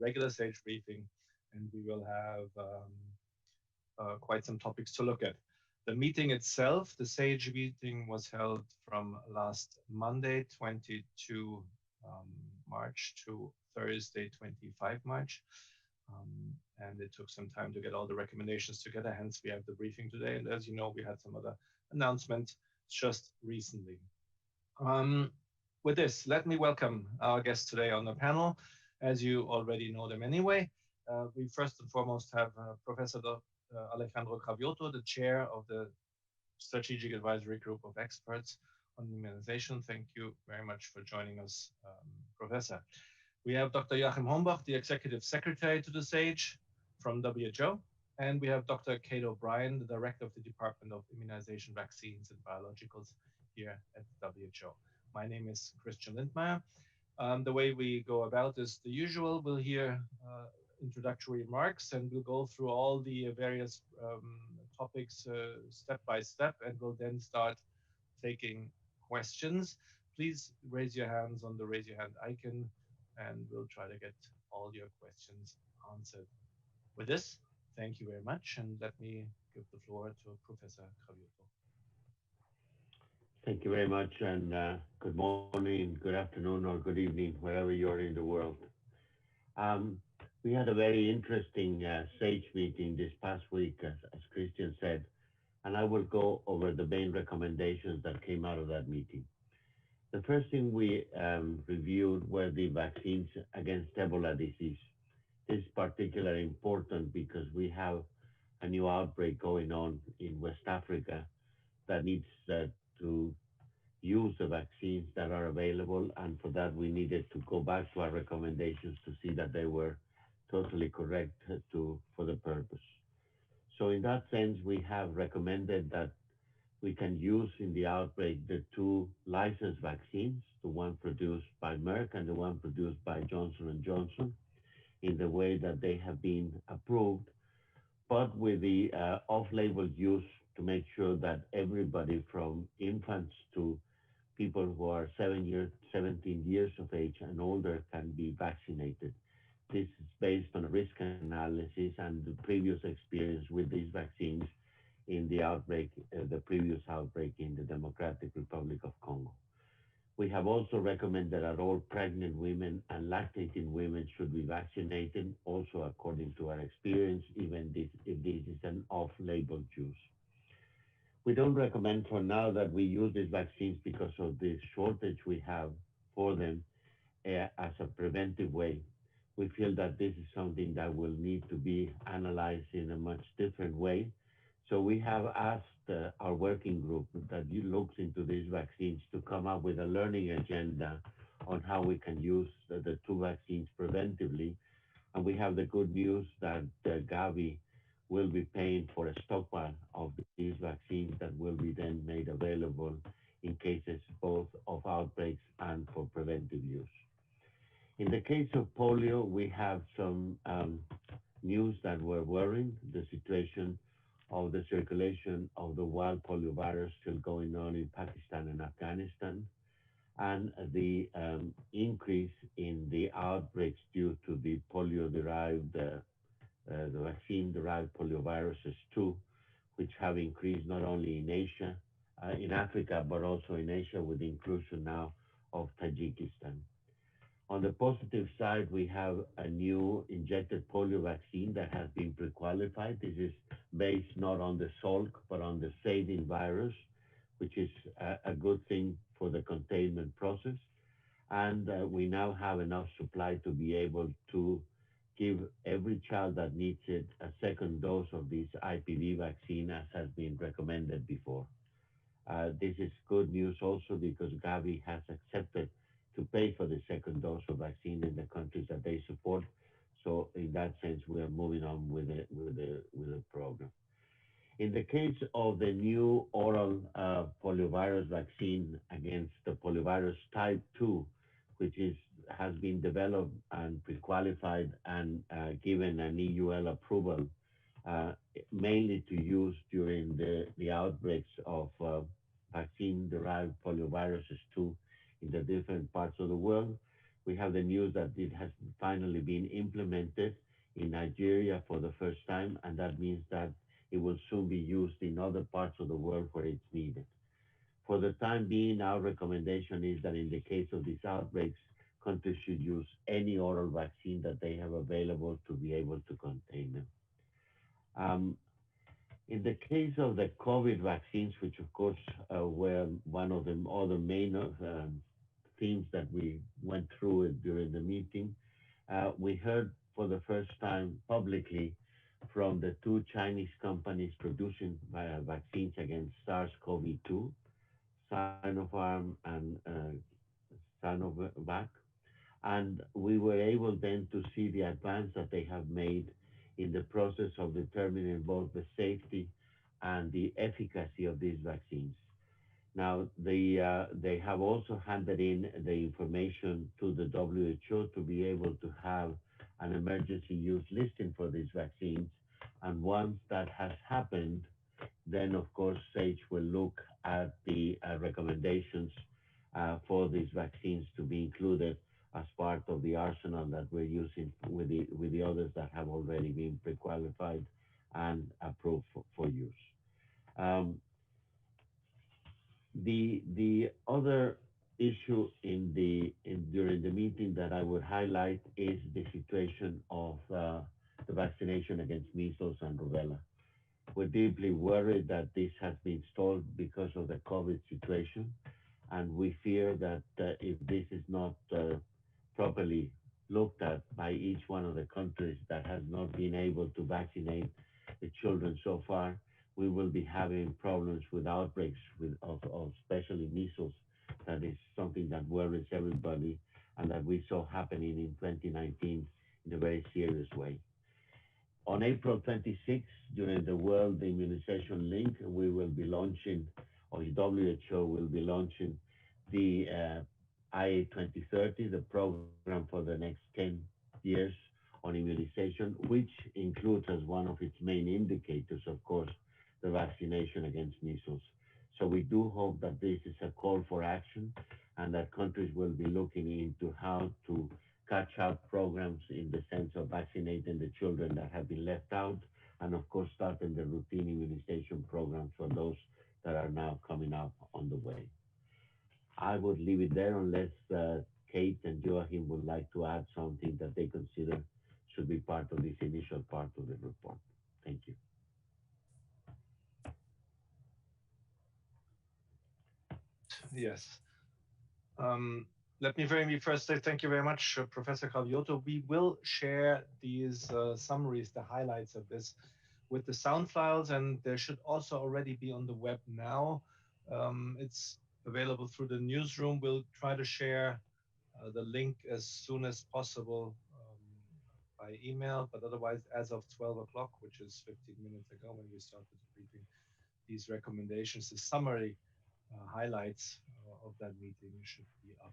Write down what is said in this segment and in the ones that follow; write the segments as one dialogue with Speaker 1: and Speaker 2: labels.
Speaker 1: regular SAGE briefing, and we will have quite some topics to look at. The meeting itself, the SAGE meeting, was held from last Monday, 22 March to Thursday, 25 March. And it took some time to get all the recommendations together. Hence, we have the briefing today. And as you know, we had some other announcements just recently. With this, let me welcome our guests today on the panel. As you already know them anyway, we first and foremost have Professor Alejandro Cravioto, the chair of the Strategic Advisory Group of Experts on Immunization. Thank you very much for joining us, Professor. We have Dr. Joachim Hombach, the Executive Secretary to the SAGE from WHO. And we have Dr. Kate O'Brien, the Director of the Department of Immunization, Vaccines, and Biologicals here at WHO. My name is Christian Lindmeier. The way we go about is the usual. We'll hear introductory remarks, and we'll go through all the various topics step by step, and we'll then start taking questions. Please raise your hands on the raise your hand icon, and we'll try to get all your questions answered. With this, thank you very much, and let me give the floor to Professor Cravioto.
Speaker 2: Thank you very much, and good morning, good afternoon, or good evening, wherever you are in the world. We had a very interesting SAGE meeting this past week, as Christian said, and I will go over the main recommendations that came out of that meeting. The first thing we reviewed were the vaccines against Ebola disease. This is particularly important because we have a new outbreak going on in West Africa that needs to use the vaccines that are available, and for that we needed to go back to our recommendations to see that they were totally correct for the purpose. So in that sense, we have recommended that we can use in the outbreak the two licensed vaccines, the one produced by Merck and the one produced by Johnson & Johnson, in the way that they have been approved, but with the off-label use to make sure that everybody from infants to people who are 17 years of age and older can be vaccinated. This is based on a risk analysis and the previous experience with these vaccines in the outbreak, the previous outbreak in the Democratic Republic of Congo. We have also recommended that all pregnant women and lactating women should be vaccinated, also according to our experience, even if this is an off-label use. We don't recommend for now that we use these vaccines because of the shortage we have for them as a preventive way. We feel that this is something that will need to be analyzed in a much different way. So we have asked our working group that looks into these vaccines to come up with a learning agenda on how we can use the two vaccines preventively. And we have the good news that Gavi will be paying for a stockpile of these vaccines that will be then made available in cases both of outbreaks and for preventive use. In the case of polio, we have some news that were worrying. The situation of the circulation of the wild polio virus still going on in Pakistan and Afghanistan, and the increase in the outbreaks due to the polio-derived, the vaccine-derived polioviruses too, which have increased not only in Asia, in Africa, but also in Asia with the inclusion now of Tajikistan. On the positive side, we have a new injected polio vaccine that has been pre-qualified. This is based not on the Salk, but on the Saline virus, which is a good thing for the containment process. And we now have enough supply to be able to give every child that needs it a second dose of this IPV vaccine, as has been recommended before. This is good news also because Gavi has accepted to pay for the second dose of vaccine in the countries that they support. So in that sense, we are moving on with the program. In the case of the new oral poliovirus vaccine against the poliovirus type 2, which has been developed and pre-qualified and given an EUL approval, mainly to use during the outbreaks of vaccine-derived polioviruses too, in the different parts of the world. We have the news that it has finally been implemented in Nigeria for the first time, and that means that it will soon be used in other parts of the world where it's needed. For the time being, our recommendation is that in the case of these outbreaks, countries should use any oral vaccine that they have available to be able to contain them. Um, in the case of the COVID vaccines, which of course were one of the other main themes that we went through it during the meeting, we heard for the first time publicly from the two Chinese companies producing vaccines against SARS-CoV-2, Sinopharm and Sinovac, and we were able then to see the advance that they have made in the process of determining both the safety and the efficacy of these vaccines. Now, they have also handed in the information to the WHO to be able to have an emergency use listing for these vaccines. And once that has happened, then of course SAGE will look at the recommendations for these vaccines to be included as part of the arsenal that we're using with the others that have already been pre-qualified and approved for use. Um, the other issue during the meeting that I would highlight is the situation of the vaccination against measles and rubella. We're deeply worried that this has been stalled because of the COVID situation, and we fear that if this is not properly looked at by each one of the countries that has not been able to vaccinate the children so far, we will be having problems with outbreaks of especially measles. That is something that worries everybody and that we saw happening in 2019 in a very serious way. On April 26th, during the World Immunization Link, we will be launching, or the WHO will be launching the IA 2030, the program for the next 10 years on immunization, which includes as one of its main indicators, of course, the vaccination against measles. So we do hope that this is a call for action and that countries will be looking into how to catch up programs in the sense of vaccinating the children that have been left out, and of course starting the routine immunization programs for those that are now coming up on the way. I would leave it there unless Kate and Joachim would like to add something that they consider should be part of this initial part of the report. Thank you.
Speaker 1: Yes. Let me very first say thank you very much, Professor Cravioto. We will share these summaries, the highlights of this, with the sound files, and there should also already be on the web now. It's available through the newsroom. We'll try to share the link as soon as possible by email, but otherwise, as of 12 o'clock, which is 15 minutes ago when we started the briefing, these recommendations, the summary highlights of that meeting should be up.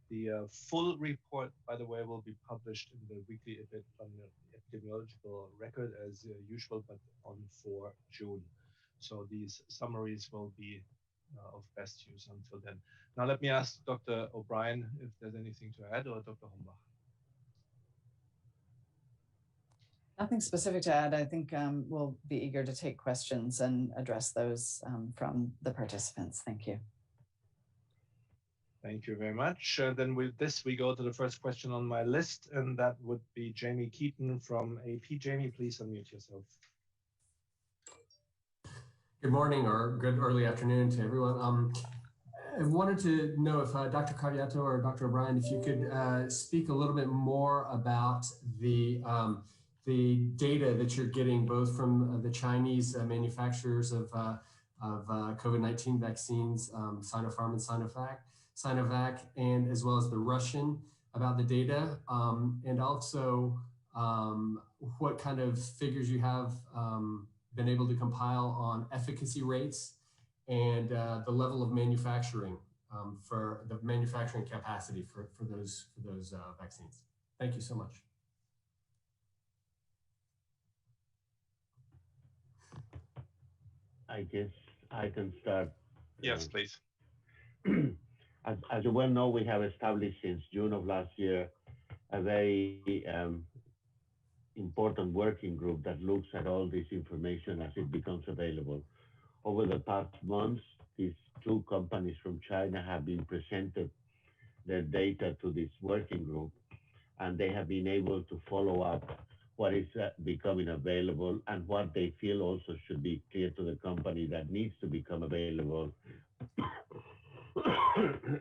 Speaker 1: The full report, by the way, will be published in the weekly epidemiological record as usual, but on 4 June. So these summaries will be of best use until then. Now let me ask Dr. O'Brien if there's anything to add, or Dr. Hombach.
Speaker 3: Nothing specific to add. I think we'll be eager to take questions and address those from the participants. Thank you.
Speaker 1: Thank you very much. Then with this, we go to the first question on my list, and that would be Jamie Keaton from AP. Jamie, please unmute yourself.
Speaker 4: Good morning or good early afternoon to everyone. I wanted to know if Dr. Cravioto or Dr. O'Brien, if you could speak a little bit more about the data that you're getting both from the Chinese manufacturers of COVID-19 vaccines, Sinopharm and Sinovac, and as well as the Russian about the data, and also what kind of figures you have been able to compile on efficacy rates and the level of manufacturing for the manufacturing capacity for those vaccines. Thank you so much.
Speaker 2: I guess I can start.
Speaker 1: Yes, please.
Speaker 2: As you well know, we have established since June of last year a very important working group that looks at all this information as it becomes available. Over the past months, these two companies from China have been presented their data to this working group, and they have been able to follow up what is becoming available and what they feel also should be clear to the company that needs to become available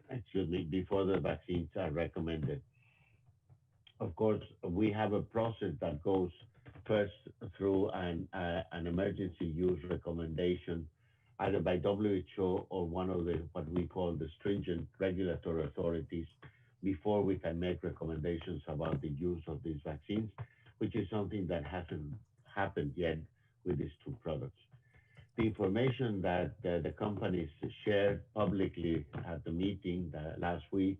Speaker 2: excuse me, before the vaccines are recommended. Of course, we have a process that goes first through an emergency use recommendation, either by WHO or one of the what we call the stringent regulatory authorities, before we can make recommendations about the use of these vaccines, which is something that hasn't happened yet with these two products. The information that the companies shared publicly at the meeting last week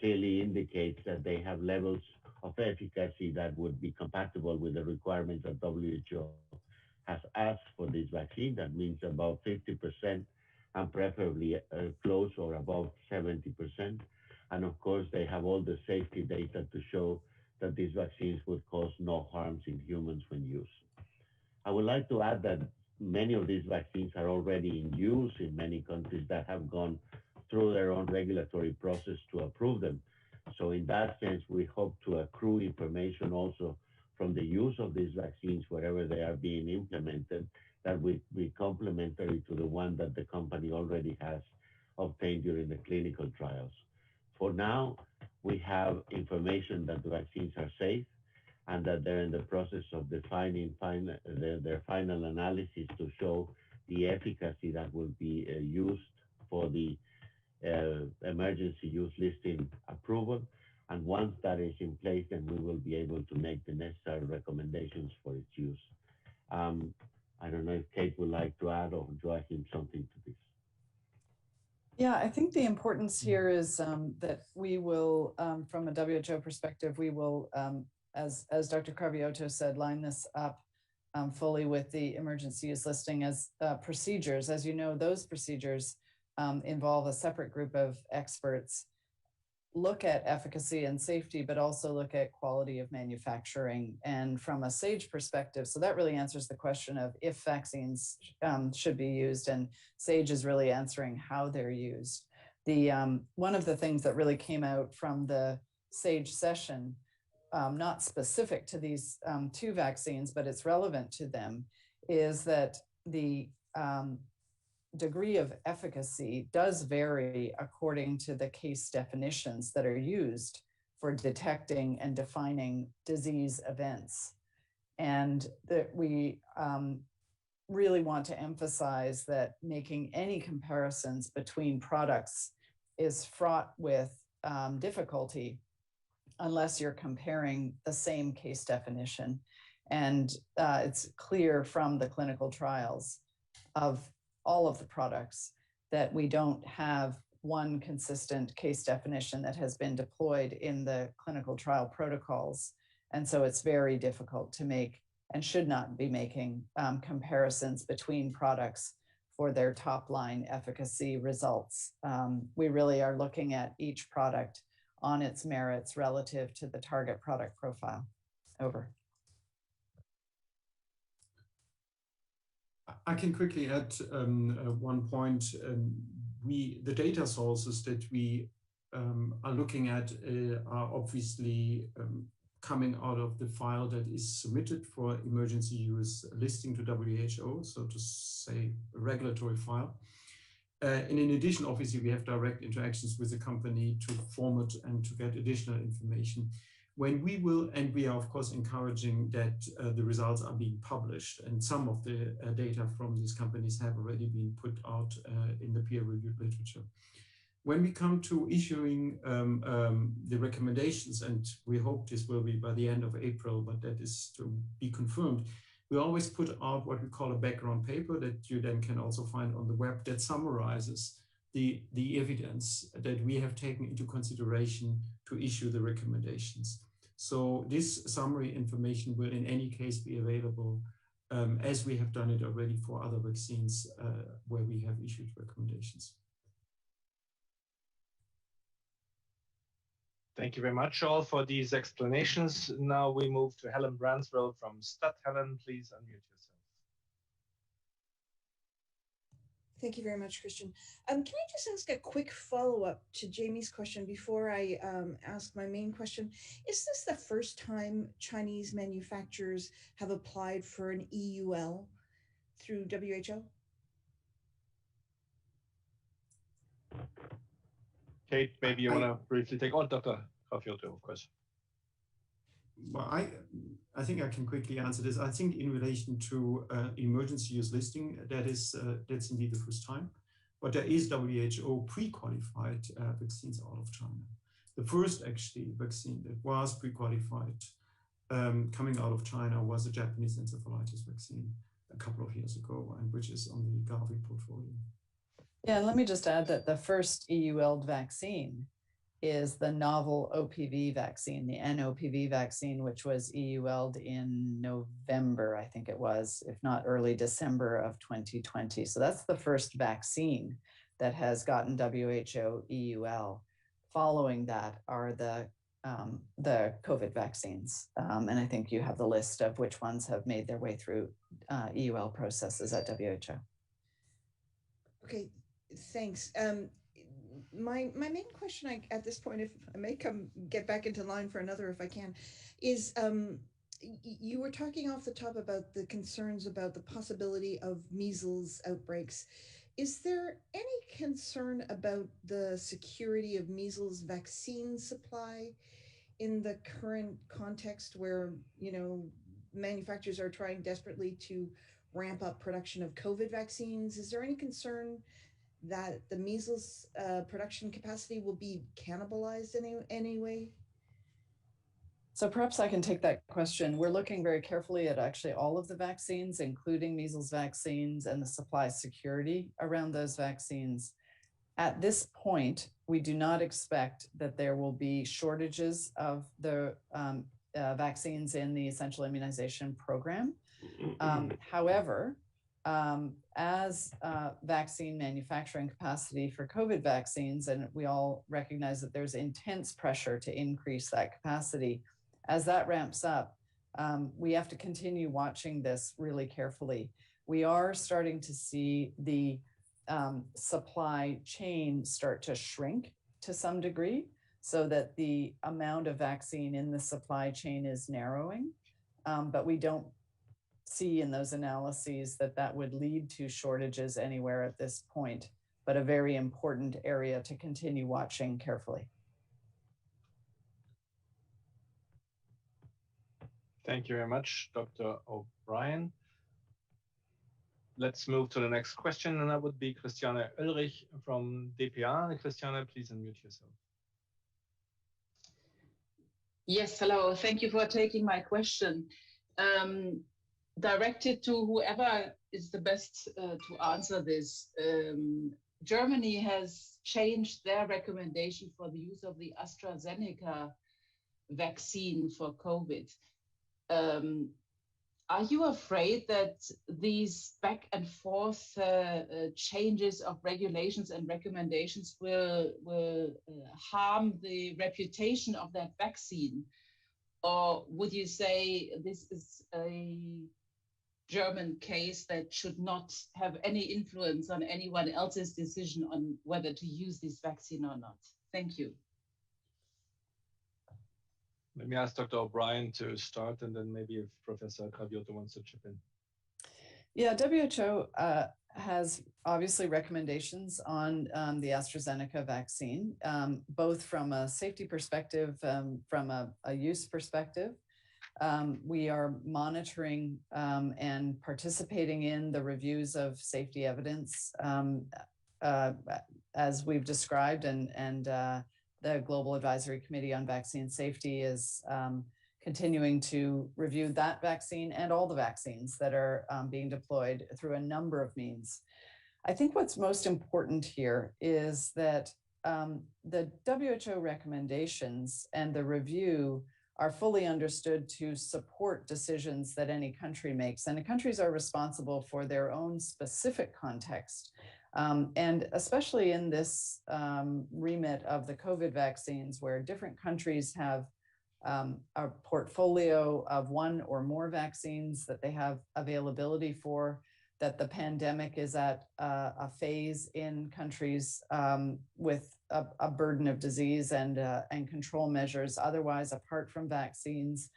Speaker 2: clearly indicates that they have levels of efficacy that would be compatible with the requirements that WHO has asked for this vaccine. That means about 50% and preferably close or above 70%. And of course, they have all the safety data to show that these vaccines would cause no harms in humans when used. I would like to add that many of these vaccines are already in use in many countries that have gone through their own regulatory process to approve them. So in that sense, we hope to accrue information also from the use of these vaccines wherever they are being implemented that would be complementary to the one that the company already has obtained during the clinical trials. For now, we have information that the vaccines are safe and that they're in the process of defining their final analysis to show the efficacy that will be used for the emergency use listing approval. And once that is in place, then we will be able to make the necessary recommendations for its use. I don't know if Kate would like to add or Joachim something to this.
Speaker 3: Yeah, I think the importance here is that we will, from a WHO perspective, we will, as Dr. Cravioto said, line this up fully with the emergency use listing as procedures. As you know, those procedures involve a separate group of experts, look at efficacy and safety, but also look at quality of manufacturing. And from a SAGE perspective, so that really answers the question of if vaccines should be used, and SAGE is really answering how they're used. One of the things that really came out from the SAGE session, not specific to these two vaccines, but it's relevant to them, is that the degree of efficacy does vary according to the case definitions that are used for detecting and defining disease events. And that we really want to emphasize that making any comparisons between products is fraught with difficulty unless you're comparing the same case definition. And it's clear from the clinical trials of all of the products that we don't have one consistent case definition that has been deployed in the clinical trial protocols. And so it's very difficult to make and should not be making comparisons between products for their top line efficacy results. We really are looking at each product on its merits relative to the target product profile. Over.
Speaker 5: I can quickly add one point. The data sources that we are looking at are obviously coming out of the file that is submitted for emergency use listing to WHO, so to say a regulatory file. And in addition, obviously, we have direct interactions with the company to format and to get additional information. When we will, and we are of course encouraging that the results are being published, and some of the data from these companies have already been put out in the peer-reviewed literature. When we come to issuing the recommendations, and we hope this will be by the end of April, but that is to be confirmed, we always put out what we call a background paper that you then can also find on the web that summarizes the evidence that we have taken into consideration to issue the recommendations. So this summary information will in any case be available as we have done it already for other vaccines where we have issued recommendations.
Speaker 1: Thank you very much all for these explanations. Now we move to Helen Branswell from STAT. Helen, please unmute yourself.
Speaker 6: Thank you very much, Christian. Can I just ask a quick follow-up to Jamie's question before I ask my main question? Is this the first time Chinese manufacturers have applied for an EUL through WHO?
Speaker 1: Kate, maybe you want to briefly take on Dr. Cravioto, of course.
Speaker 5: Well, I think I can quickly answer this. I think in relation to emergency use listing, that's indeed the first time. But there is WHO pre-qualified vaccines out of China. The first actually vaccine that was pre-qualified coming out of China was a Japanese encephalitis vaccine a couple of years ago, and which is on the Gavi portfolio.
Speaker 3: Yeah, and let me just add that the first EUL vaccine is the novel OPV vaccine, the NOPV vaccine, which was EUL'd in November, I think it was, if not early December of 2020. So that's the first vaccine that has gotten WHO EUL. Following that are the COVID vaccines. And I think you have the list of which ones have made their way through EUL processes at WHO.
Speaker 6: Okay, thanks. My main question at this point, if I may get back into line for another if I can, is you were talking off the top about the concerns about the possibility of measles outbreaks. Is there any concern about the security of measles vaccine supply in the current context where, you know, manufacturers are trying desperately to ramp up production of COVID vaccines? Is there any concern that the measles production capacity will be cannibalized in any way?
Speaker 3: So perhaps I can take that question. We're looking very carefully at actually all of the vaccines, including measles vaccines and the supply security around those vaccines. At this point, we do not expect that there will be shortages of the vaccines in the essential immunization program. However, as vaccine manufacturing capacity for COVID vaccines, and we all recognize that there's intense pressure to increase that capacity, as that ramps up, we have to continue watching this really carefully. We are starting to see the supply chain start to shrink to some degree so that the amount of vaccine in the supply chain is narrowing, but we don't see in those analyses that would lead to shortages anywhere at this point, but a very important area to continue watching carefully.
Speaker 1: Thank you very much, Dr. O'Brien. Let's move to the next question, and that would be Christiane Oelrich from DPA. Christiane, please unmute yourself.
Speaker 7: Yes, hello. Thank you for taking my question. Directed to whoever is the best to answer this. Germany has changed their recommendation for the use of the AstraZeneca vaccine for COVID. Are you afraid that these back and forth changes of regulations and recommendations will harm the reputation of that vaccine? Or would you say this is a German case that should not have any influence on anyone else's decision on whether to use this vaccine or not? Thank you.
Speaker 1: Let me ask Dr. O'Brien to start, and then maybe if Professor Cravioto wants to chip in.
Speaker 3: Yeah, WHO has obviously recommendations on the AstraZeneca vaccine, both from a safety perspective, from a use perspective. We are monitoring and participating in the reviews of safety evidence as we've described, and the Global Advisory Committee on Vaccine Safety is continuing to review that vaccine and all the vaccines that are being deployed through a number of means. I think what's most important here is that the WHO recommendations and the review are fully understood to support decisions that any country makes. And the countries are responsible for their own specific context And especially in this remit of the COVID vaccines, where different countries have a portfolio of one or more vaccines that they have availability for, that the pandemic is at a phase in countries with a burden of disease and control measures otherwise apart from vaccines,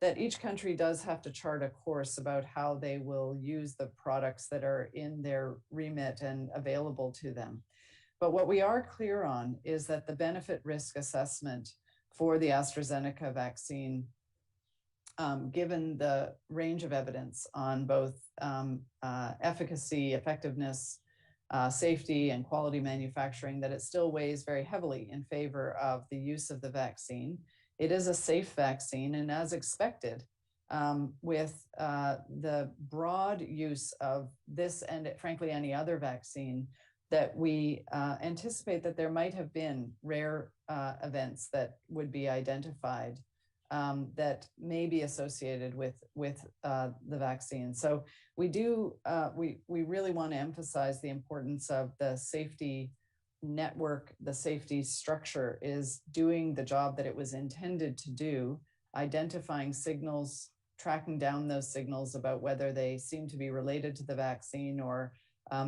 Speaker 3: that each country does have to chart a course about how they will use the products that are in their remit and available to them. But what we are clear on is that the benefit risk assessment for the AstraZeneca vaccine, given the range of evidence on both efficacy, effectiveness, safety, and quality manufacturing, that it still weighs very heavily in favor of the use of the vaccine. It is a safe vaccine, and as expected, with the broad use of this and frankly any other vaccine, that we anticipate that there might have been rare events that would be identified that may be associated with the vaccine. So we really want to emphasize the importance of the safety network. The safety structure is doing the job that it was intended to do, identifying signals, tracking down those signals about whether they seem to be related to the vaccine or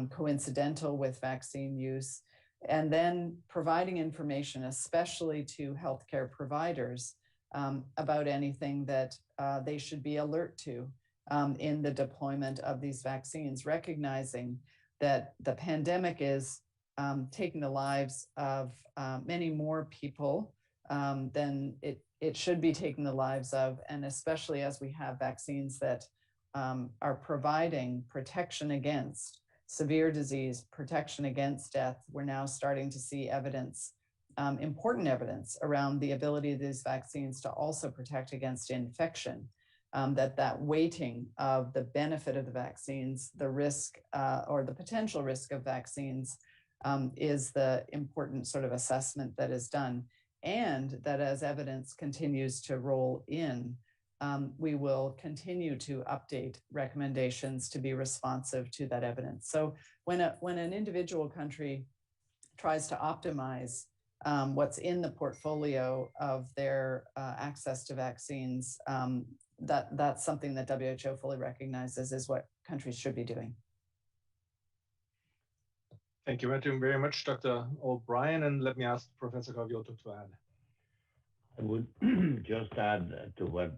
Speaker 3: coincidental with vaccine use, and then providing information, especially to healthcare providers, about anything that they should be alert to in the deployment of these vaccines, recognizing that the pandemic is taking the lives of many more people than it should be taking the lives of, and especially as we have vaccines that are providing protection against severe disease, protection against death. We're now starting to see evidence, important evidence around the ability of these vaccines to also protect against infection, that weighting of the benefit of the vaccines, the risk or the potential risk of vaccines is the important sort of assessment that is done. And that as evidence continues to roll in, we will continue to update recommendations to be responsive to that evidence. So when an individual country tries to optimize what's in the portfolio of their access to vaccines, that's something that WHO fully recognizes is what countries should be doing.
Speaker 1: Thank you very much, Dr. O'Brien, and let me ask Professor Cravioto to add.
Speaker 2: I would just add to what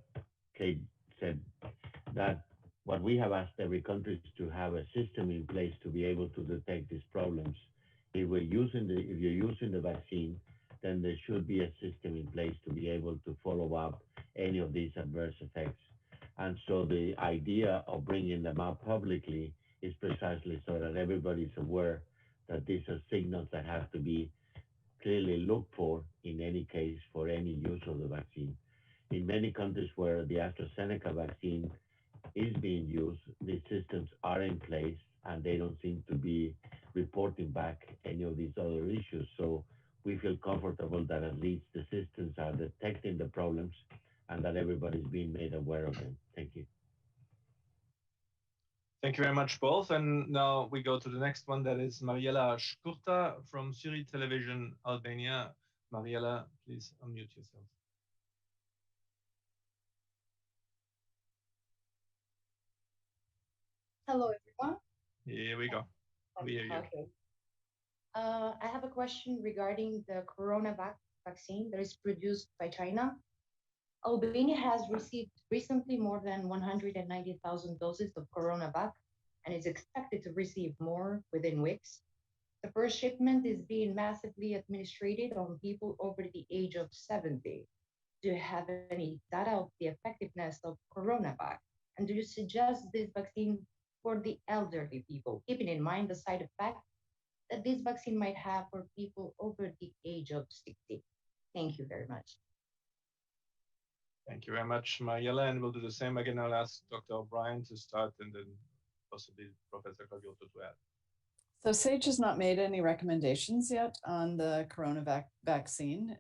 Speaker 2: Kate said, that what we have asked every country is to have a system in place to be able to detect these problems. If you're using the vaccine, then there should be a system in place to be able to follow up any of these adverse effects. And so the idea of bringing them up publicly is precisely so that everybody's aware that these are signals that have to be clearly looked for in any case for any use of the vaccine. In many countries where the AstraZeneca vaccine is being used, these systems are in place and they don't seem to be reporting back any of these other issues. So we feel comfortable that at least the systems are detecting the problems and that everybody's being made aware of them. Thank you.
Speaker 1: Thank you very much, both. And now we go to the next one. That is Mariela Shkurta from Syri Television, Albania. Mariela, please unmute yourself.
Speaker 8: Hello, everyone.
Speaker 1: Here we go. We hear you.
Speaker 8: Okay. I have a question regarding the coronavac vaccine that is produced by China. Albania has received recently more than 190,000 doses of coronavac and is expected to receive more within weeks. The first shipment is being massively administered on people over the age of 70. Do you have any data of the effectiveness of coronavac? And do you suggest this vaccine for the elderly people, keeping in mind the side effect that this vaccine might have for people over the age of 60? Thank you very much.
Speaker 1: Thank you very much, Mariela, and we'll do the same again. I'll ask Dr. O'Brien to start and then possibly Professor Cravioto to add.
Speaker 3: So SAGE has not made any recommendations yet on the coronavac vaccine.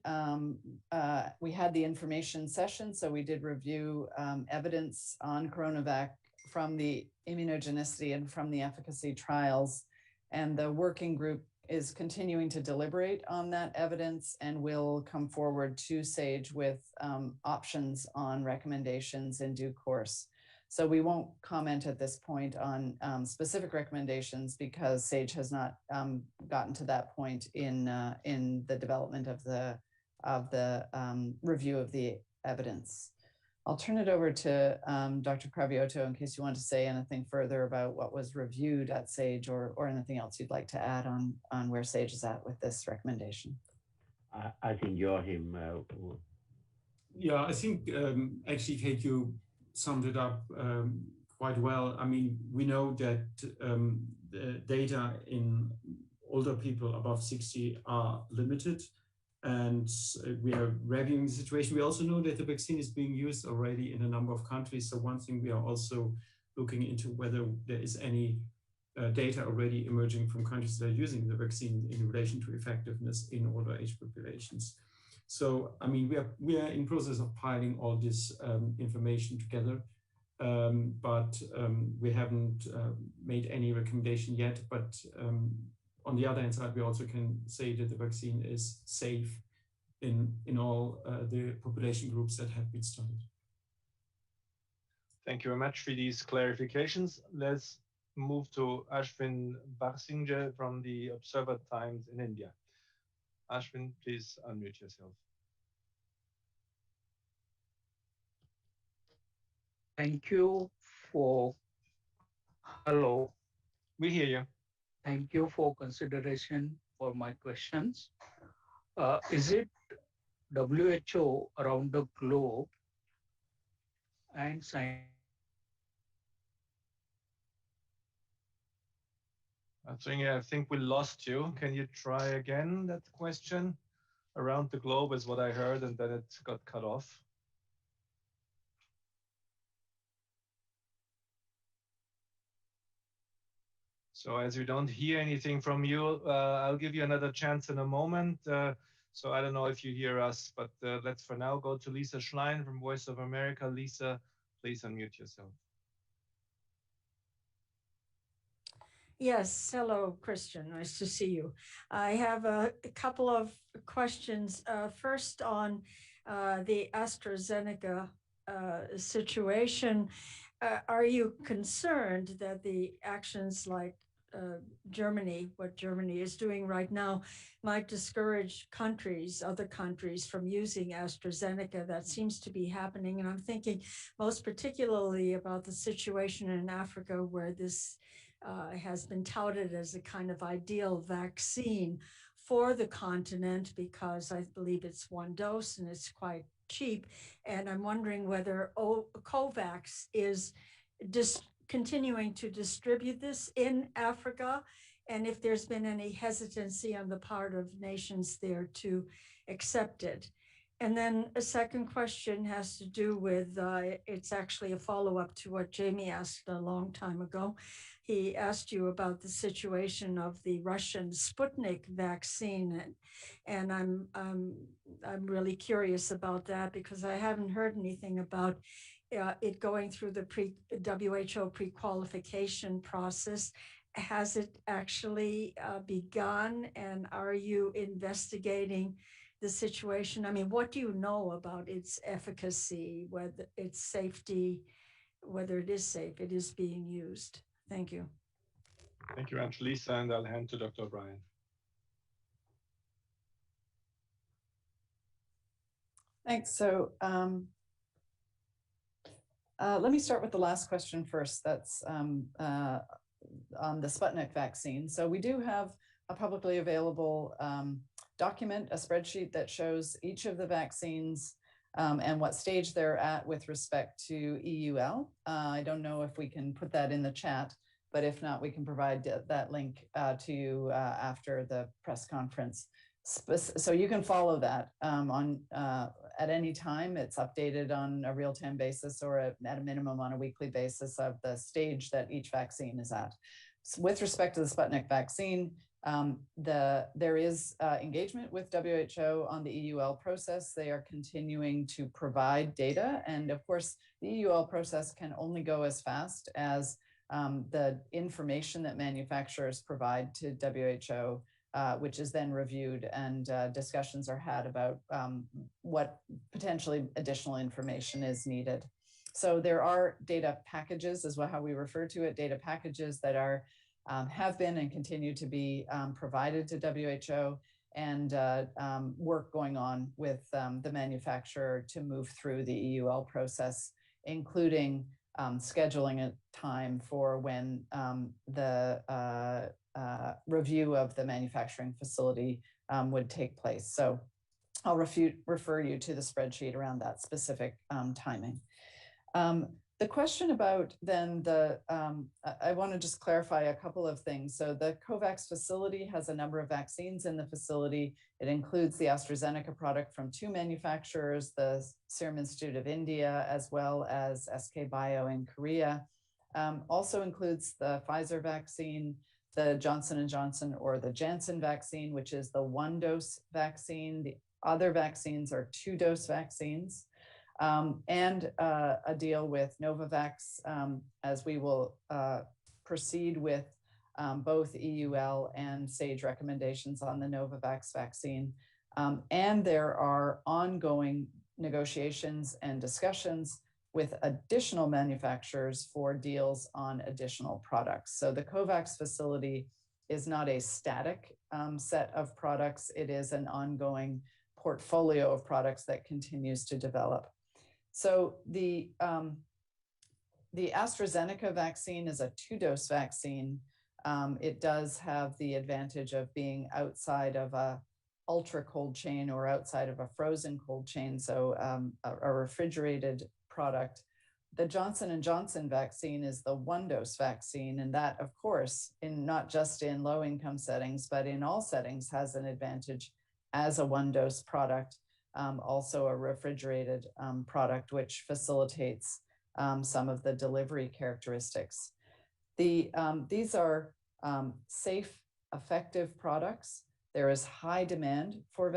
Speaker 3: We had the information session, so we did review evidence on coronavac from the immunogenicity and from the efficacy trials. And the working group is continuing to deliberate on that evidence and will come forward to SAGE with options on recommendations in due course. So we won't comment at this point on specific recommendations because SAGE has not gotten to that point in the development of the review of the evidence. I'll turn it over to Dr. Cravioto in case you want to say anything further about what was reviewed at SAGE or anything else you'd like to add on where SAGE is at with this recommendation.
Speaker 2: I think Joachim.
Speaker 5: Yeah, I think actually, Kate, you summed it up quite well. I mean, we know that the data in older people above 60 are limited. And we are reviewing the situation. We also know that the vaccine is being used already in a number of countries. So one thing we are also looking into whether there is any data already emerging from countries that are using the vaccine in relation to effectiveness in older age populations. So, I mean, we are in process of piling all this information together, but we haven't made any recommendation yet. But on the other hand side, we also can say that the vaccine is safe in all the population groups that have been studied.
Speaker 1: Thank you very much for these clarifications. Let's move to Ashwin Barsingje from the Observer Times in India. Ashwin, please unmute yourself.
Speaker 9: Thank you for, hello.
Speaker 1: We hear you.
Speaker 9: Thank you for consideration for my questions. Is it WHO around the globe and science?
Speaker 1: I think we lost you. Can you try again that question? Around the globe is what I heard, and then it got cut off. So as we don't hear anything from you, I'll give you another chance in a moment. So I don't know if you hear us, but let's for now go to Lisa Schlein from Voice of America. Lisa, please unmute yourself.
Speaker 10: Yes, hello, Christian. Nice to see you. I have a couple of questions. First on the AstraZeneca situation. Are you concerned that the actions like Germany, what Germany is doing right now, might discourage countries, other countries, from using AstraZeneca? That seems to be happening. And I'm thinking most particularly about the situation in Africa where this has been touted as a kind of ideal vaccine for the continent because I believe it's one dose and it's quite cheap. And I'm wondering whether COVAX is continuing to distribute this in Africa, and if there's been any hesitancy on the part of nations there to accept it. And then a second question has to do with, it's actually a follow-up to what Jamie asked a long time ago. He asked you about the situation of the Russian Sputnik vaccine, and I'm really curious about that because I haven't heard anything about it going through the WHO pre-qualification process. Has it actually begun, and are you investigating the situation? I mean, what do you know about its efficacy, whether its safety, whether it is safe, it is being used? Thank you.
Speaker 1: Thank you, Aunt Lisa, and I'll hand to Dr. O'Brien.
Speaker 3: Thanks. So let me start with the last question first. That's on the Sputnik vaccine. So we do have a publicly available document, a spreadsheet that shows each of the vaccines and what stage they're at with respect to EUL. I don't know if we can put that in the chat, but if not, we can provide that link to you after the press conference. So you can follow that at any time. It's updated on a real-time basis or at a minimum on a weekly basis of the stage that each vaccine is at. So with respect to the Sputnik vaccine, there is engagement with WHO on the EUL process. They are continuing to provide data. And of course, the EUL process can only go as fast as the information that manufacturers provide to WHO, which is then reviewed, and discussions are had about what potentially additional information is needed. So there are data packages, is how we refer to it, data packages that are have been and continue to be provided to WHO, and work going on with the manufacturer to move through the EUL process, including scheduling a time for when the review of the manufacturing facility would take place. So I'll refer you to the spreadsheet around that specific timing. The question about then I want to just clarify a couple of things. So the COVAX facility has a number of vaccines in the facility. It includes the AstraZeneca product from 2 manufacturers, the Serum Institute of India, as well as SK Bio in Korea. Also includes the Pfizer vaccine, the Johnson & Johnson or the Janssen vaccine, which is the 1-dose vaccine. The other vaccines are 2-dose vaccines. And a deal with Novavax, as we will proceed with both EUL and SAGE recommendations on the Novavax vaccine. And there are ongoing negotiations and discussions with additional manufacturers for deals on additional products. So the COVAX facility is not a static set of products. It is an ongoing portfolio of products that continues to develop. So the AstraZeneca vaccine is a 2-dose vaccine. It does have the advantage of being outside of a ultra cold chain or outside of a frozen cold chain, so a refrigerated product. The Johnson & Johnson vaccine is the 1-dose vaccine, and that, of course, not just in low-income settings, but in all settings, has an advantage as a 1-dose product. Also a refrigerated product, which facilitates some of the delivery characteristics. These are safe, effective products. There is high demand for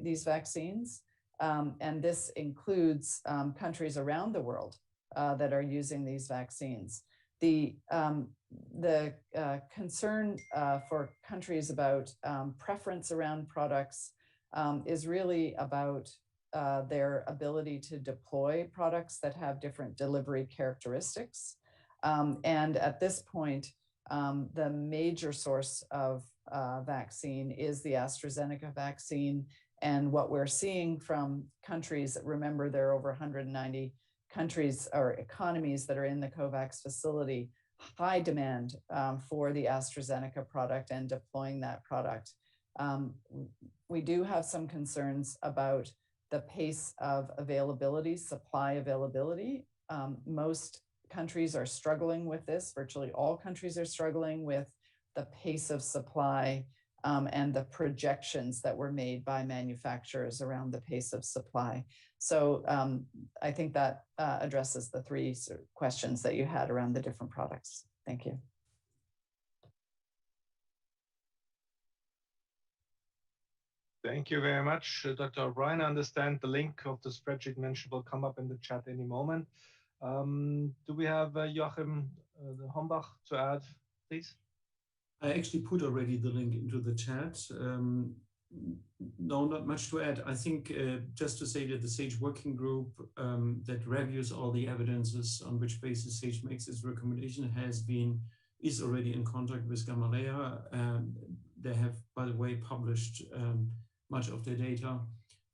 Speaker 3: these vaccines, and this includes countries around the world that are using these vaccines. The concern for countries about preference around products is really about their ability to deploy products that have different delivery characteristics. And at this point, the major source of vaccine is the AstraZeneca vaccine. And what we're seeing from countries, remember there are over 190 countries or economies that are in the COVAX facility, high demand for the AstraZeneca product and deploying that product. We do have some concerns about the pace of availability, supply availability. Most countries are struggling with this. Virtually all countries are struggling with the pace of supply and the projections that were made by manufacturers around the pace of supply. So I think that addresses the 3 questions that you had around the different products. Thank you.
Speaker 1: Thank you very much, Dr. O'Brien. I understand the link of the spreadsheet mentioned will come up in the chat any moment. Do we have Joachim Hombach to add, please?
Speaker 5: I actually put already the link into the chat. No, not much to add. I think just to say that the SAGE working group that reviews all the evidences on which basis SAGE makes its recommendation is already in contact with Gamaleya. They have, by the way, published much of their data.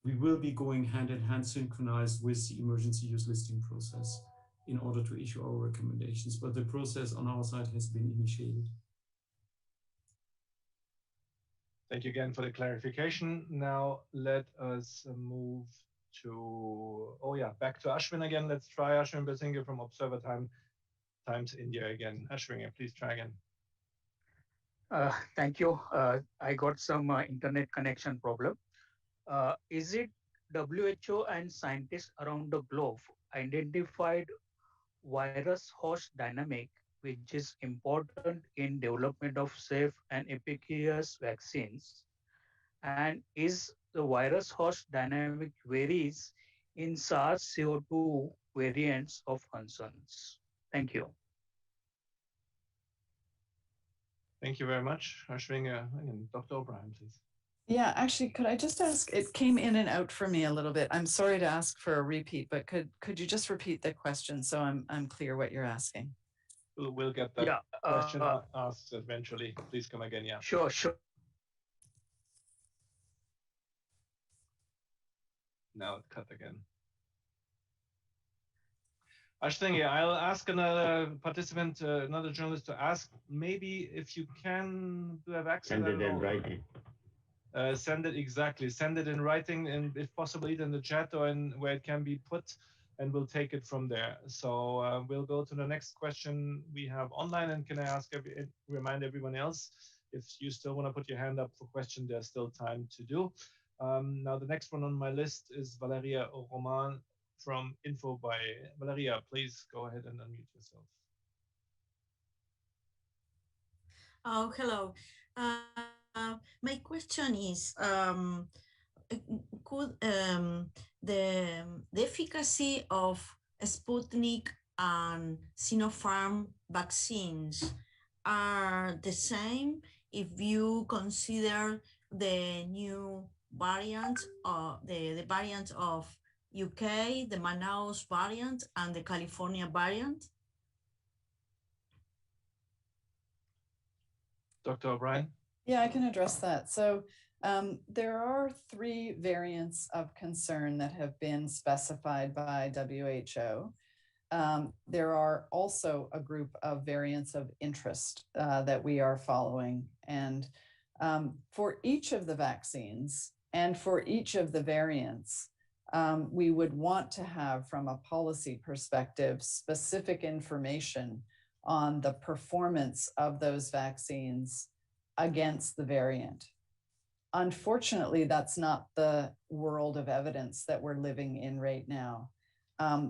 Speaker 5: We will be going hand in hand synchronized with the emergency use listing process in order to issue our recommendations. But the process on our side has been initiated.
Speaker 1: Thank you again for the clarification. Now let us move to, back to Ashwin again. Let's try Ashwin Basinga from Observer Times India again. Ashwin, please try again.
Speaker 9: Thank you. I got some internet connection problem. Is it WHO and scientists around the globe identified virus host dynamic, which is important in development of safe and efficacious vaccines? And is the virus host dynamic varies in SARS-CoV-2 variants of concerns? Thank you.
Speaker 1: Thank you very much, and Dr. O'Brien, please.
Speaker 3: Yeah, actually, could I just ask, it came in and out for me a little bit. I'm sorry to ask for a repeat, but could you just repeat the question so I'm clear what you're asking?
Speaker 1: We'll get that question asked eventually. Please come again, yeah.
Speaker 9: Sure.
Speaker 1: Now it cut again. Ashtenge, I'll ask another participant, another journalist to ask, maybe if you can have access.
Speaker 2: Send it in writing.
Speaker 1: Send it exactly. Send it in writing, and if possible, either in the chat or in where it can be put, and we'll take it from there. So we'll go to the next question we have online. And can I ask remind everyone else, if you still want to put your hand up for question, there's still time to do. Now the next one on my list is Valeria Roman from Info by Valeria. Please go ahead and unmute yourself.
Speaker 11: Oh, hello. My question is, could the efficacy of Sputnik and Sinopharm vaccines are the same if you consider the new variant, the variant of UK, the Manaus variant, and the California variant?
Speaker 1: Dr. O'Brien?
Speaker 3: Yeah, I can address that. So there are 3 variants of concern that have been specified by WHO. There are also a group of variants of interest that we are following. And for each of the vaccines and for each of the variants, we would want to have, from a policy perspective, specific information on the performance of those vaccines against the variant. Unfortunately, that's not the world of evidence that we're living in right now.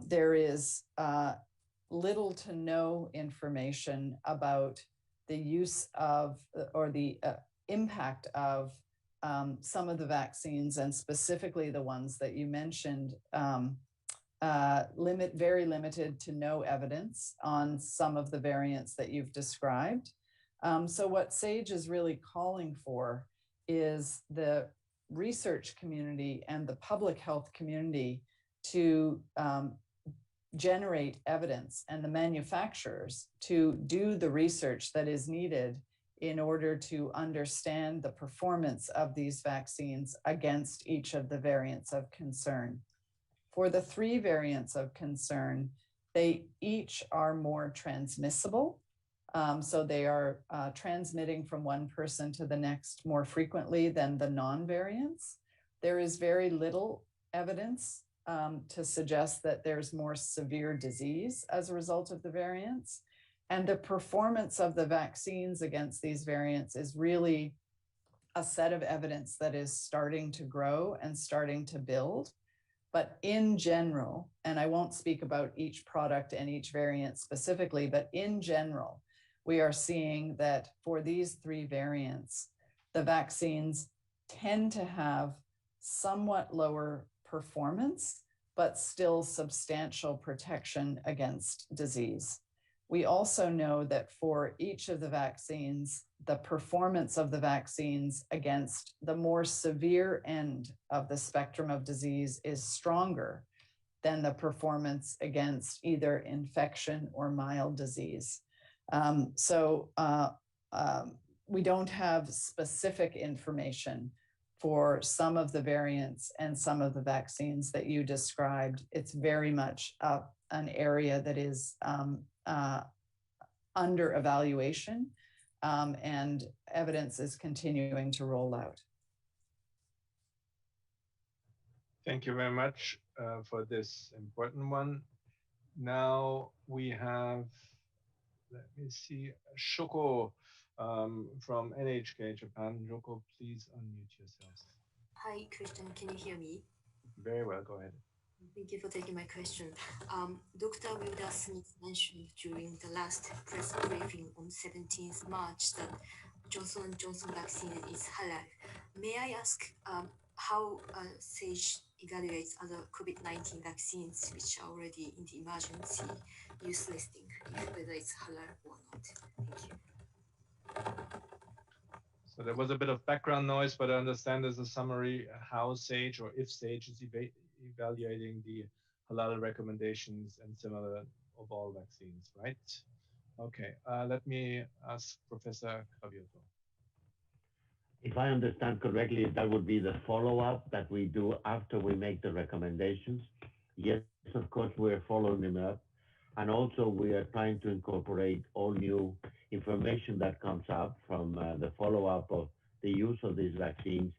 Speaker 3: There is little to no information about the use of or the impact of some of the vaccines, and specifically the ones that you mentioned, very limited to no evidence on some of the variants that you've described. So what SAGE is really calling for is the research community and the public health community to generate evidence, and the manufacturers to do the research that is needed in order to understand the performance of these vaccines against each of the variants of concern. For the 3 variants of concern, they each are more transmissible. So they are transmitting from one person to the next more frequently than the non-variants. There is very little evidence to suggest that there's more severe disease as a result of the variants. And the performance of the vaccines against these variants is really a set of evidence that is starting to grow and starting to build. But in general, and I won't speak about each product and each variant specifically, but in general, we are seeing that for these 3 variants, the vaccines tend to have somewhat lower performance, but still substantial protection against disease. We also know that for each of the vaccines, the performance of the vaccines against the more severe end of the spectrum of disease is stronger than the performance against either infection or mild disease. We don't have specific information for some of the variants and some of the vaccines that you described. It's very much an area that is under evaluation, and evidence is continuing to roll out.
Speaker 1: Thank you very much for this important one. Now we have, let me see, Shoko from NHK Japan. Shoko, please unmute yourself.
Speaker 12: Hi, Christian, can you hear me?
Speaker 1: Very well, go ahead.
Speaker 12: Thank you for taking my question. Dr. Wilder Smith mentioned during the last press briefing on 17th March that Johnson & Johnson vaccine is halal. May I ask how SAGE evaluates other COVID-19 vaccines which are already in the emergency use listing, whether it's halal or not? Thank you.
Speaker 1: So there was a bit of background noise, but I understand as a summary how SAGE or if SAGE is evaluating the halal recommendations and similar of all vaccines, right? Okay, let me ask Professor Cravioto.
Speaker 2: If I understand correctly, that would be the follow-up that we do after we make the recommendations. Yes, of course, we're following them up. And also we are trying to incorporate all new information that comes up from the follow-up of the use of these vaccines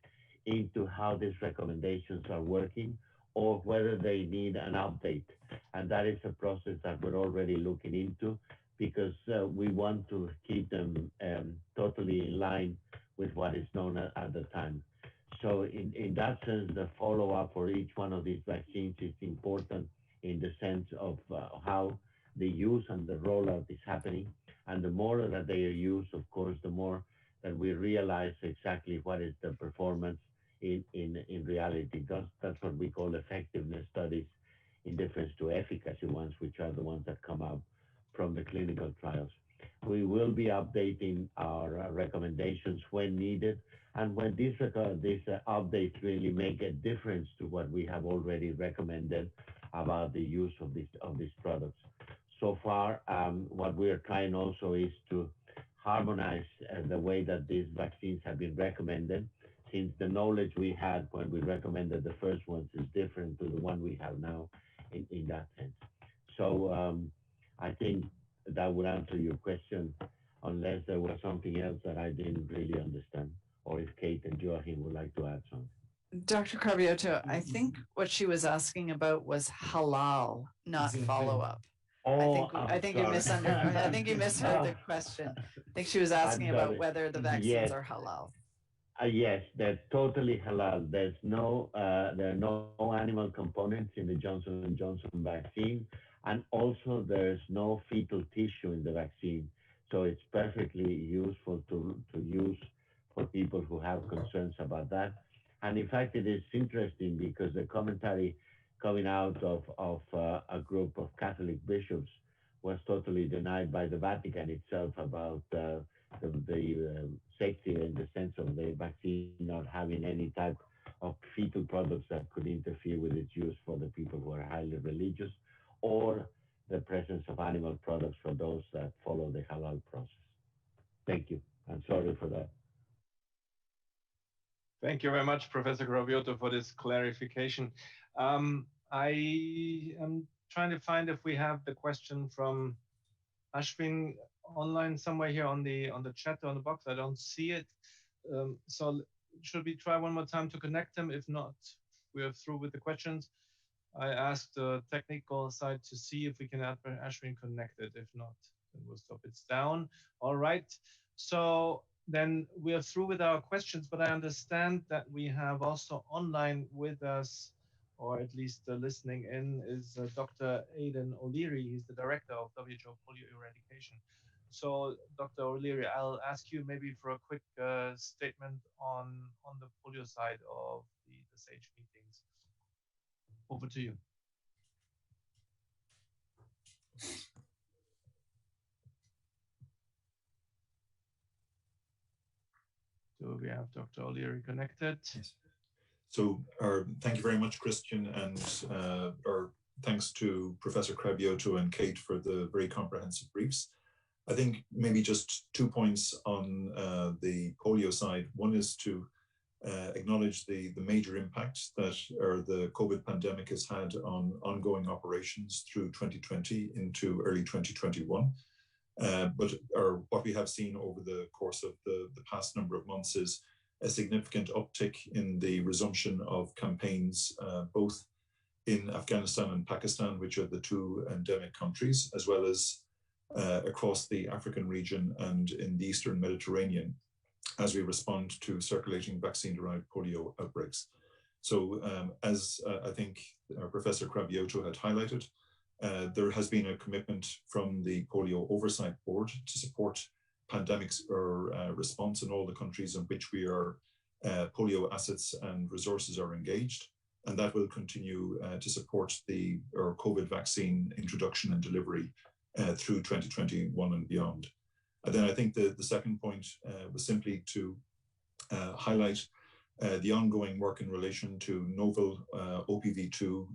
Speaker 2: into how these recommendations are working or whether they need an update. And that is a process that we're already looking into because we want to keep them totally in line with what is known at the time. So in that sense, the follow-up for each one of these vaccines is important in the sense of how the use and the rollout is happening. And the more that they are used, of course, the more that we realize exactly what is the performance in reality. That's what we call effectiveness studies in difference to efficacy ones, which are the ones that come out from the clinical trials. We will be updating our recommendations when needed, and when these updates really make a difference to what we have already recommended about the use of these products. So far, what we are trying also is to harmonize the way that these vaccines have been recommended, since the knowledge we had when we recommended the first ones is different to the one we have now in that sense. So I think that would answer your question, unless there was something else that I didn't really understand, or if Kate and Joachim would like to add something.
Speaker 3: Dr. Cravioto, I think what she was asking about was halal, not follow-up.
Speaker 2: Oh,
Speaker 3: I think you misunderstood. I think you misheard the question. I think she was asking about whether the vaccines are halal.
Speaker 2: Yes, they're totally halal. There are no animal components in the Johnson & Johnson vaccine, and also there's no fetal tissue in the vaccine. So it's perfectly useful to use for people who have concerns about that. And in fact, it is interesting because the commentary coming out of a group of Catholic bishops was totally denied by the Vatican itself about the safety in the sense of the vaccine not having any type of fetal products that could interfere with its use for the people who are highly religious, or the presence of animal products for those that follow the halal process. Thank you. I'm sorry for that.
Speaker 1: Thank you very much, Professor Cravioto, for this clarification. I am trying to find if we have the question from Ashwin online somewhere here on the chat or on the box. I don't see it. So should we try one more time to connect them? If not, we are through with the questions. I asked the technical side to see if we can have Ashwin connected. If not, then we'll stop. It's down. All right. So then we are through with our questions, but I understand that we have also online with us, or at least listening in, is Dr. Aidan O'Leary. He's the director of WHO polio eradication. So Dr. O'Leary, I'll ask you maybe for a quick statement on the polio side of the SAGE meetings. Over to you. Do we have Dr. O'Leary connected?
Speaker 13: Yes. So thank you very much, Christian, and our thanks to Professor Cravioto and Kate for the very comprehensive briefs. I think maybe just 2 points on the polio side. One is to acknowledge the major impact that the COVID pandemic has had on ongoing operations through 2020 into early 2021. But what we have seen over the course of the past number of months is a significant uptick in the resumption of campaigns, both in Afghanistan and Pakistan, which are the two endemic countries, as well as across the African region and in the Eastern Mediterranean, as we respond to circulating vaccine-derived polio outbreaks. So as I think Professor Cravioto had highlighted, there has been a commitment from the Polio Oversight Board to support pandemic response in all the countries in which we are polio assets and resources are engaged, and that will continue to support the COVID vaccine introduction and delivery through 2021 and beyond. And then I think the second point was simply to highlight the ongoing work in relation to novel OPV2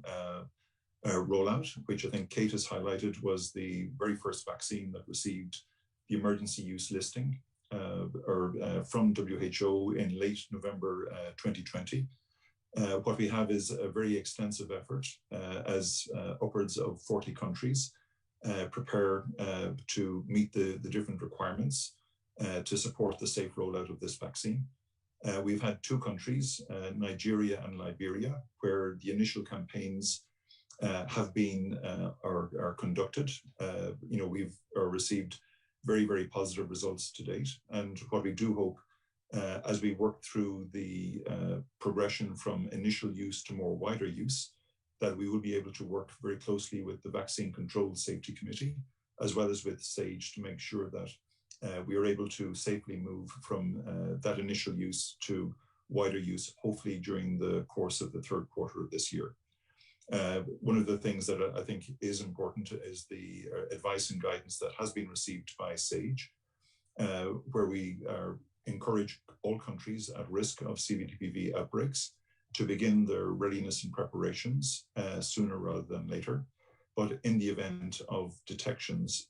Speaker 13: rollout, which I think Kate has highlighted was the very first vaccine that received the emergency use listing from WHO in late November 2020. What we have is a very extensive effort as upwards of 40 countries prepare to meet the different requirements to support the safe rollout of this vaccine. We've had two countries, Nigeria and Liberia, where the initial campaigns have been or are conducted. We've received very, very positive results to date. And what we do hope as we work through the progression from initial use to more wider use, that we will be able to work very closely with the Vaccine Control Safety Committee, as well as with SAGE, to make sure that we are able to safely move from that initial use to wider use, hopefully during the course of the third quarter of this year. One of the things that I think is important is the advice and guidance that has been received by SAGE, where we encourage all countries at risk of CVDPV outbreaks to begin their readiness and preparations sooner rather than later. But in the event of detections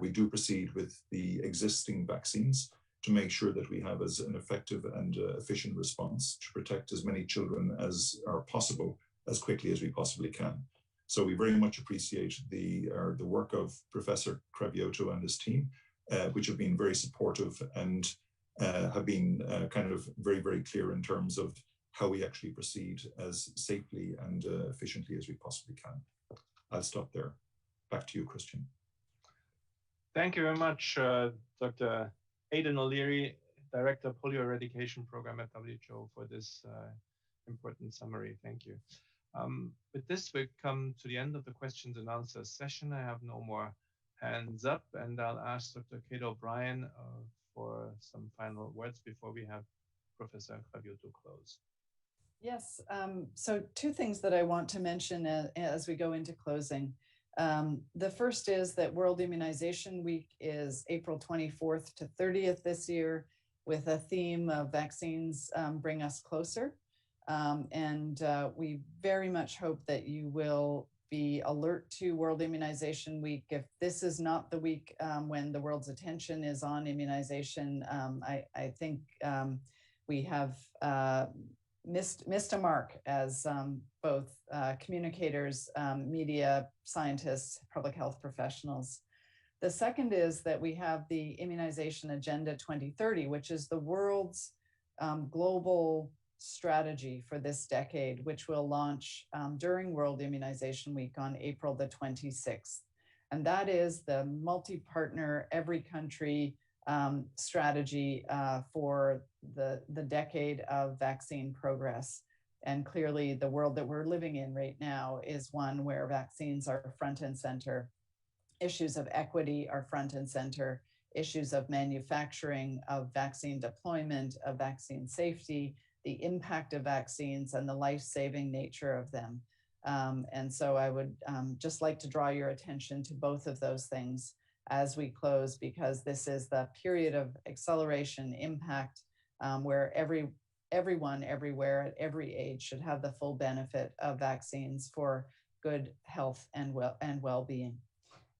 Speaker 13: we do proceed with the existing vaccines to make sure that we have as an effective and efficient response to protect as many children as are possible as quickly as we possibly can. So we very much appreciate the work of Professor Cravioto and his team, which have been very supportive and have been kind of very, very clear in terms of how we actually proceed as safely and efficiently as we possibly can. I'll stop there. Back to you, Christian.
Speaker 1: Thank you very much, Dr. Aidan O'Leary, Director of Polio Eradication Program at WHO, for this important summary. Thank you. With this, we come to the end of the questions and answers session. I have no more hands up, and I'll ask Dr. Kate O'Brien for some final words before we have Professor Cravioto close.
Speaker 3: Yes, so two things that I want to mention as we go into closing. The first is that World Immunization Week is April 24th to 30th this year, with a theme of vaccines bring us closer. And we very much hope that you will be alert to World Immunization Week. If this is not the week when the world's attention is on immunization, I think we have missed a mark as both communicators, media, scientists, public health professionals. The second is that we have the Immunization Agenda 2030, which is the world's global strategy for this decade, which will launch during World Immunization Week on April the 26th. And that is the multi-partner, every country strategy for the decade of vaccine progress. And clearly the world that we're living in right now is one where vaccines are front and center. Issues of equity are front and center. Issues of manufacturing, of vaccine deployment, of vaccine safety, the impact of vaccines, and the life-saving nature of them. And so I would just like to draw your attention to both of those things as we close, because this is the period of acceleration impact where everyone, everywhere, at every age should have the full benefit of vaccines for good health and well-being.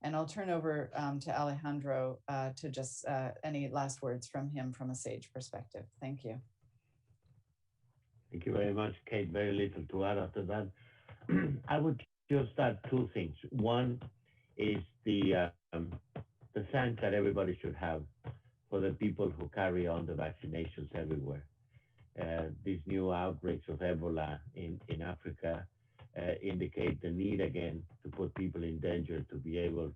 Speaker 3: And I'll turn over to Alejandro to just any last words from him from a SAGE perspective. Thank you.
Speaker 2: Thank you very much, Kate. Very little to add after that. I would just add two things. One is the thanks that everybody should have for the people who carry on the vaccinations everywhere. These new outbreaks of Ebola in Africa indicate the need again to put people in danger to be able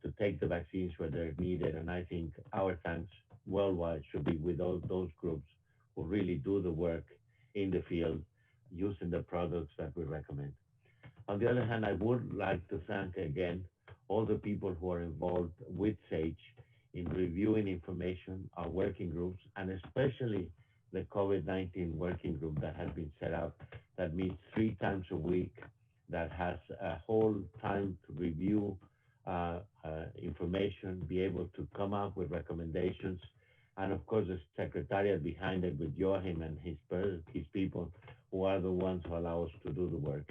Speaker 2: to take the vaccines where they're needed. And I think our thanks worldwide should be with all those groups who really do the work in the field using the products that we recommend. On the other hand, I would like to thank again all the people who are involved with SAGE in reviewing information, our working groups, and especially the COVID-19 working group that has been set up, that meets 3 times a week, that has a whole time to review information, be able to come up with recommendations, and of course the secretariat behind it with Joachim and his people, who are the ones who allow us to do the work.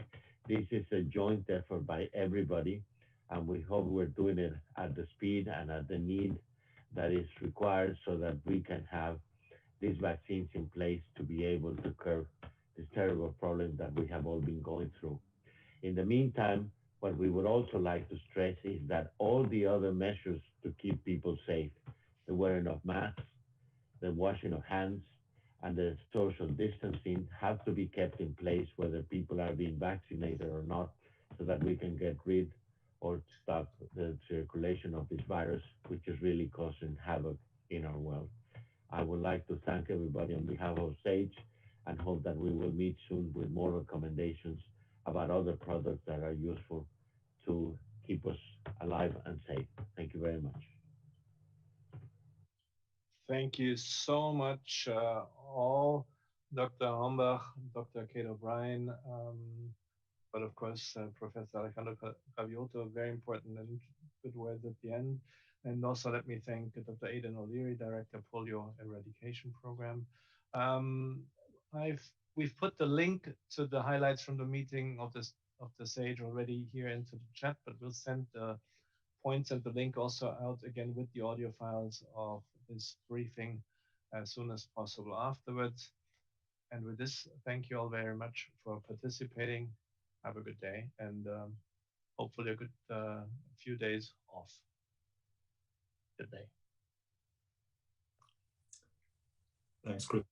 Speaker 2: This is a joint effort by everybody, and we hope we're doing it at the speed and at the need that is required so that we can have these vaccines in place to be able to curb this terrible problem that we have all been going through. In the meantime, what we would also like to stress is that all the other measures to keep people safe, the wearing of masks, the washing of hands, and the social distancing have to be kept in place whether people are being vaccinated or not, so that we can get rid or stop the circulation of this virus, which is really causing havoc in our world. I would like to thank everybody on behalf of SAGE and hope that we will meet soon with more recommendations about other products that are useful to keep us alive and safe. Thank you very much.
Speaker 1: Thank you so much, all, Dr. Hombach, Dr. Kate O'Brien, but of course, Professor Alejandro Cravioto, very important and good words at the end. And also let me thank Dr. Aidan O'Leary, Director Polio Eradication Program. We've put the link to the highlights from the meeting of the SAGE already here into the chat, but we'll send the points and the link also out again with the audio files of this briefing as soon as possible afterwards. And with this, thank you all very much for participating. Have a good day, and hopefully a good few days off. Good day.
Speaker 13: Thanks, Chris.